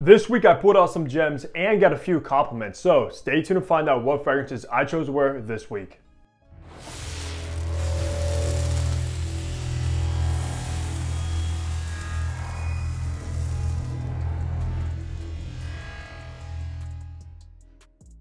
This week I pulled out some gems and got a few compliments, so stay tuned to find out what fragrances I chose to wear this week.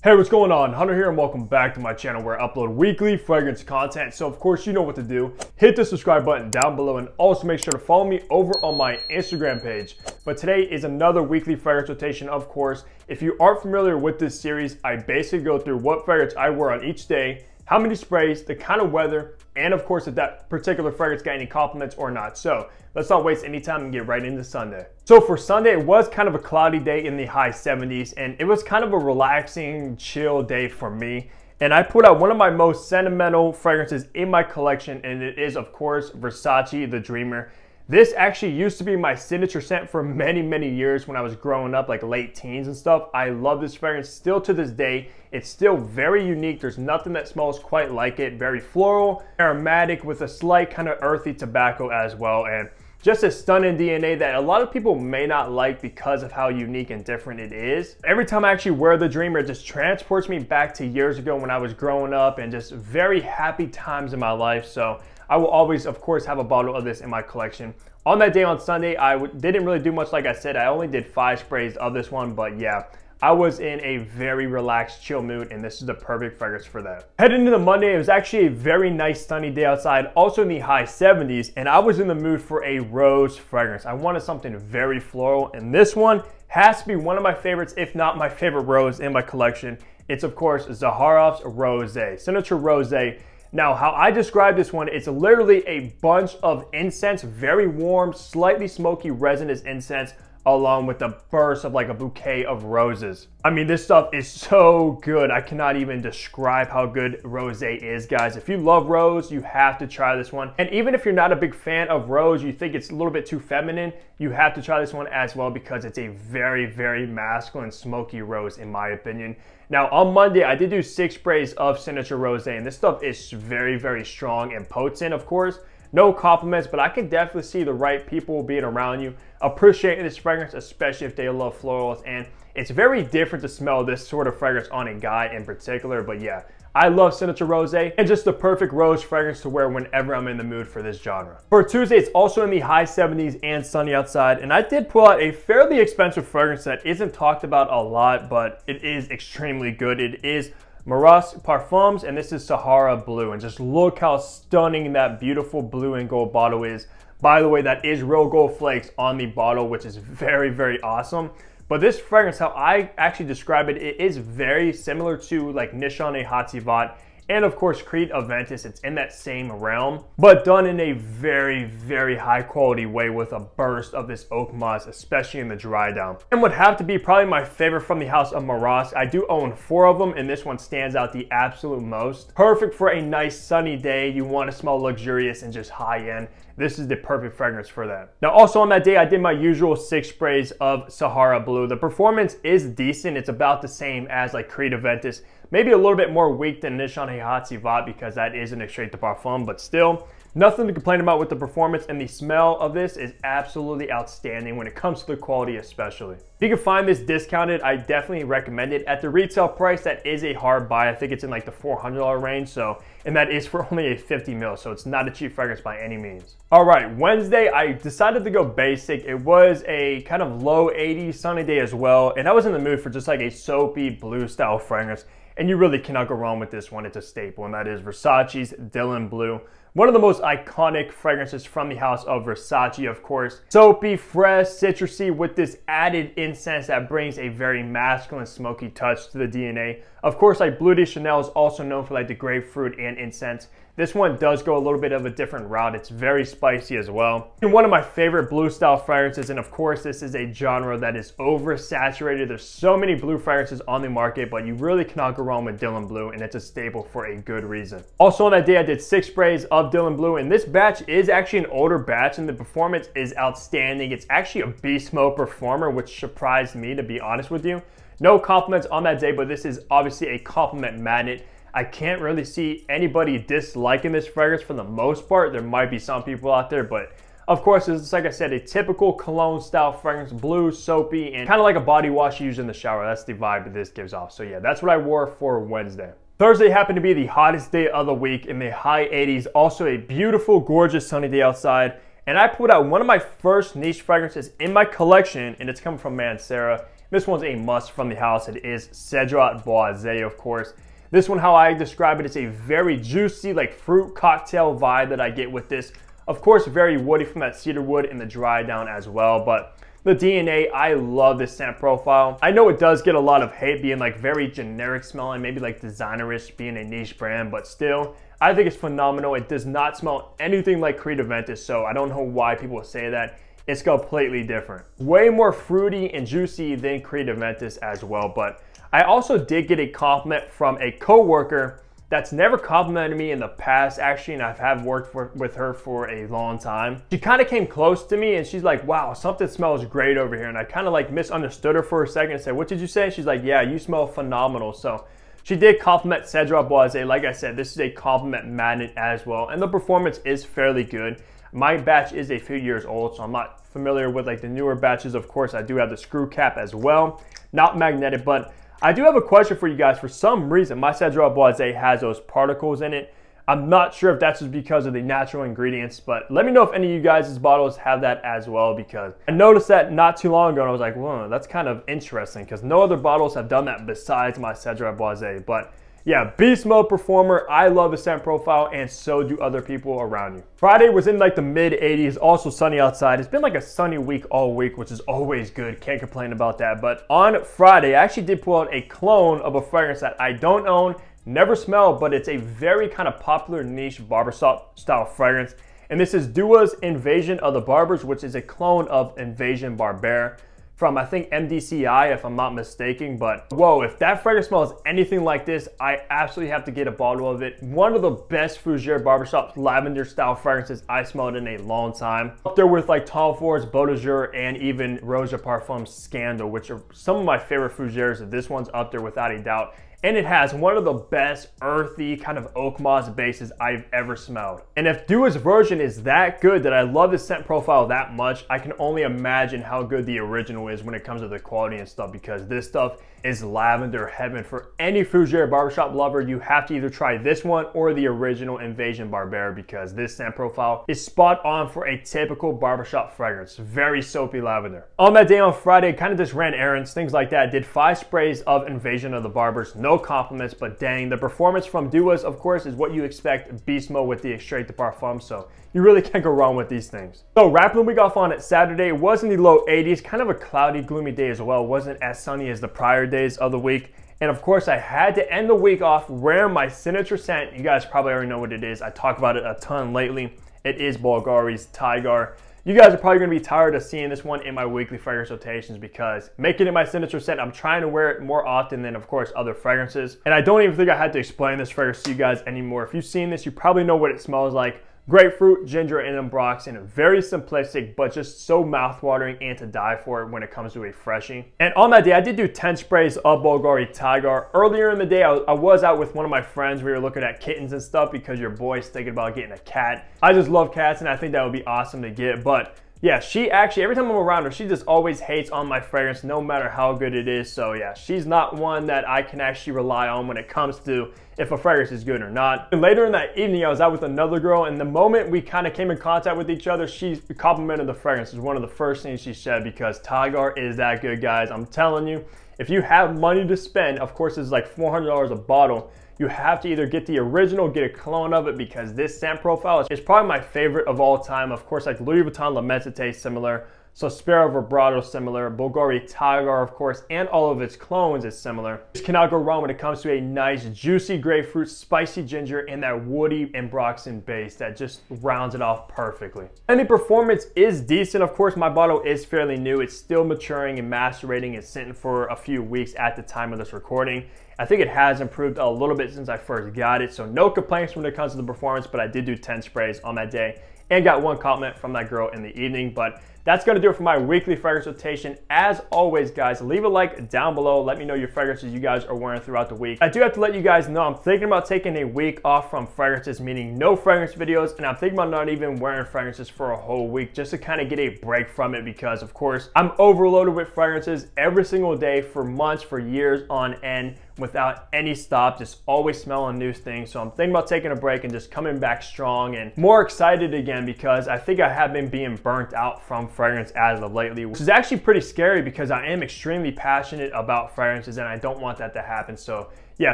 Hey, what's going on? Hunter here and welcome back to my channel where I upload weekly fragrance content. So of course you know what to do. Hit the subscribe button down below and also make sure to follow me over on my Instagram page. But today is another weekly fragrance rotation, of course. If you aren't familiar with this series, I basically go through what fragrance I wear on each day, how many sprays, the kind of weather, and of course if that particular fragrance got any compliments or not. So let's not waste any time and get right into Sunday. So for Sunday, it was kind of a cloudy day in the high 70s, and it was kind of a relaxing, chill day for me. And I put out one of my most sentimental fragrances in my collection, and it is of course Versace The Dreamer. This actually used to be my signature scent for many years when I was growing up, like late teens and stuff. I love this fragrance still to this day. It's still very unique. There's nothing that smells quite like it. Very floral, aromatic with a slight kind of earthy tobacco as well. And just a stunning DNA that a lot of people may not like because of how unique and different it is. Every time I actually wear the Dreamer, it just transports me back to years ago when I was growing up and just very happy times in my life. So I will always, of course, have a bottle of this in my collection. On that day on Sunday, I didn't really do much. Like I said, I only did 5 sprays of this one, but yeah, I was in a very relaxed, chill mood, and this is the perfect fragrance for that. Heading into Monday, it was actually a very nice sunny day outside, also in the high 70s, and I was in the mood for a rose fragrance. I wanted something very floral, and this one has to be one of my favorites, if not my favorite rose in my collection. It's, of course, Zaharoff's Rosé, signature rosé. Now, how I describe this one, it's literally a bunch of incense, very warm, slightly smoky resinous incense, along with a burst of like a bouquet of roses. I mean, this stuff is so good. I cannot even describe how good rosé is, guys. If you love rose, you have to try this one. And even if you're not a big fan of rose, you think it's a little bit too feminine, you have to try this one as well because it's a very masculine, smoky rose in my opinion. Now, on Monday, I did do 6 sprays of signature rosé, and this stuff is very strong and potent, of course. No compliments, but I can definitely see the right people being around you appreciating this fragrance, especially if they love florals. And it's very different to smell this sort of fragrance on a guy in particular, but yeah, I love signature rosé and just the perfect rose fragrance to wear whenever I'm in the mood for this genre. For Tuesday, it's also in the high 70s and sunny outside, and I did pull out a fairly expensive fragrance that isn't talked about a lot, but it is extremely good. It is Marras Parfums, and this is Sahara Blue, and just look how stunning that beautiful blue and gold bottle is. By the way, that is real gold flakes on the bottle, which is very awesome. But this fragrance, how I actually describe it, it is very similar to like Nishane hacivat and of course Creed Aventus. It's in that same realm, but done in a very high quality way with a burst of this oak moss, especially in the dry down. And would have to be probably my favorite from the house of Marras. I do own 4 of them, and this one stands out the absolute most. Perfect for a nice sunny day. You want to smell luxurious and just high end. This is the perfect fragrance for that. Now, also on that day, I did my usual 6 sprays of Sahara Blue. The performance is decent. It's about the same as like Creed Aventus. Maybe a little bit more weak than Nishane hacivat because that is an extrait de parfum, but still, nothing to complain about with the performance, and the smell of this is absolutely outstanding when it comes to the quality especially. If you can find this discounted, I definitely recommend it. At the retail price, that is a hard buy. I think it's in like the $400 range, so, and that is for only a 50 ml, so it's not a cheap fragrance by any means. All right, Wednesday, I decided to go basic. It was a kind of low 80s sunny day as well, and I was in the mood for just like a soapy blue style fragrance. And you really cannot go wrong with this one. It's a staple, and that is Versace's Dylan Blue. One of the most iconic fragrances from the house of Versace, of course. Soapy, fresh, citrusy with this added incense that brings a very masculine, smoky touch to the DNA. Of course, like Bleu de Chanel is also known for like the grapefruit and incense. This one does go a little bit of a different route. It's very spicy as well. And one of my favorite blue style fragrances, and of course this is a genre that is oversaturated. There's so many blue fragrances on the market, but you really cannot go wrong with Dylan Blue, and it's a staple for a good reason. Also on that day, I did 6 sprays of Dylan Blue, and this batch is actually an older batch, and the performance is outstanding. It's actually a beast mode performer, which surprised me, to be honest with you. No compliments on that day, but this is obviously a compliment magnet. I can't really see anybody disliking this fragrance for the most part. There might be some people out there, but Of course, it's like I said, a typical cologne style fragrance, blue, soapy, and kind of like a body wash you use in the shower. That's the vibe that this gives off. So yeah, that's what I wore for Wednesday. Thursday happened to be the hottest day of the week in the high 80s. Also a beautiful, gorgeous sunny day outside. And I put out one of my first niche fragrances in my collection, and it's coming from Mancera. This one's a must from the house. It is Cedrat Boise, of course. This one, how I describe it, it's a very juicy, like fruit cocktail vibe that I get with this. Of course, very woody from that cedar wood and the dry down as well. But the DNA, I love this scent profile. I know it does get a lot of hate being like very generic smelling, maybe like designerish being a niche brand, but still, I think it's phenomenal. It does not smell anything like Creed Aventus, so I don't know why people say that. It's completely different. Way more fruity and juicy than Creed Aventus as well, but I also did get a compliment from a coworker that's never complimented me in the past, actually, and I've worked with her for a long time. She kind of came close to me and she's like, wow, something smells great over here. And I kind of like misunderstood her for a second and said, what did you say? She's like, yeah, you smell phenomenal. So she did compliment Cedrat Boise. Like I said, this is a compliment magnet as well. And the performance is fairly good. My batch is a few years old, so I'm not familiar with like the newer batches. Of course, I do have the screw cap as well. Not magnetic, but I do have a question for you guys. For some reason, my Cedrat Boise has those particles in it. I'm not sure if that's just because of the natural ingredients, but let me know if any of you guys' bottles have that as well, because I noticed that not too long ago and I was like, whoa, that's kind of interesting because no other bottles have done that besides my Cedrat Boise. But yeah, beast mode performer. I love the scent profile and so do other people around you. Friday was in like the mid 80s, also sunny outside. It's been like a sunny week all week, which is always good. Can't complain about that. But on Friday, I actually did pull out a clone of a fragrance that I don't own, never smelled, but it's a very kind of popular niche barbershop style fragrance. And this is Dua's Invasion of the Barbers, which is a clone of Invasion Barbers from, I think, MDCI, if I'm not mistaken. But whoa, if that fragrance smells anything like this, I absolutely have to get a bottle of it. One of the best Fougere barbershop lavender style fragrances I smelled in a long time. Up there with like Tom Ford's Beau de Jour and even Rose de Parfum's Scandal, which are some of my favorite Fougeres. This one's up there without a doubt. And it has one of the best earthy kind of oak moss bases I've ever smelled. And if Dua's version is that good, that I love the scent profile that much, I can only imagine how good the original is when it comes to the quality and stuff, because this stuff is lavender heaven. For any Fougere barbershop lover, you have to either try this one or the original Invasion Barbers, because this scent profile is spot on for a typical barbershop fragrance. Very soapy lavender. On that day on Friday, kind of just ran errands, things like that. Did 5 sprays of Invasion of the Barbers. No compliments, but dang, the performance from Dua's, of course, is what you expect beast mode with the Extrait de Parfum, so you really can't go wrong with these things. So wrapping the week off on it, Saturday was in the low 80s, kind of a cloudy, gloomy day as well. It wasn't as sunny as the prior days of the week. And of course, I had to end the week off wearing my signature scent. You guys probably already know what it is. I talk about it a ton lately. It is Bvlgari Tygar. You guys are probably going to be tired of seeing this one in my weekly fragrance rotations, because making it my signature scent, I'm trying to wear it more often than, of course, other fragrances. And I don't even think I had to explain this fragrance to you guys anymore. If you've seen this, you probably know what it smells like. Grapefruit, ginger, and ambroxan. Very simplistic, but just so mouthwatering and to die for when it comes to a freshie. And on that day, I did do 10 sprays of Bvlgari Tygar. Earlier in the day, I was out with one of my friends. We were looking at kittens and stuff because your boy's thinking about getting a cat. I just love cats, and I think that would be awesome to get. But yeah, she actually, every time I'm around her, she just always hates on my fragrance, no matter how good it is. So yeah, she's not one that I can actually rely on when it comes to if a fragrance is good or not. And later in that evening, I was out with another girl, and the moment we kind of came in contact with each other, she complimented the fragrance. It was one of the first things she said, because Tygar is that good, guys. I'm telling you, if you have money to spend, of course, it's like $400 a bottle. You have to either get the original, get a clone of it, because this scent profile is probably my favorite of all time. Of course, like Louis Vuitton La Mentité similar, Sospiro Vibrato similar, Bvlgari Tygar, of course, and all of its clones is similar. Just cannot go wrong when it comes to a nice, juicy grapefruit, spicy ginger, and that woody ambroxan base that just rounds it off perfectly. And the performance is decent. Of course, my bottle is fairly new. It's still maturing and macerating. It's sitting for a few weeks at the time of this recording. I think it has improved a little bit since I first got it, so no complaints when it comes to the performance, but I did do 10 sprays on that day and got one compliment from that girl in the evening. But that's gonna do it for my weekly fragrance rotation. As always, guys, leave a like down below. Let me know your fragrances you guys are wearing throughout the week. I do have to let you guys know I'm thinking about taking a week off from fragrances, meaning no fragrance videos, and I'm thinking about not even wearing fragrances for a whole week just to kind of get a break from it, because of course I'm overloaded with fragrances every single day for months, for years on end, without any stop, just always smelling new things. So I'm thinking about taking a break and just coming back strong and more excited again, because I think I have been being burnt out from fragrance as of lately, which is actually pretty scary because I am extremely passionate about fragrances and I don't want that to happen. So yeah,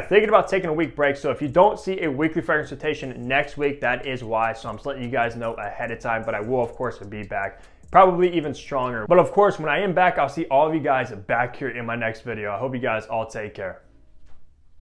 thinking about taking a week break. So if you don't see a weekly fragrance rotation next week, that is why. So I'm just letting you guys know ahead of time, but I will of course be back, probably even stronger. But of course, when I am back, I'll see all of you guys back here in my next video. I hope you guys all take care.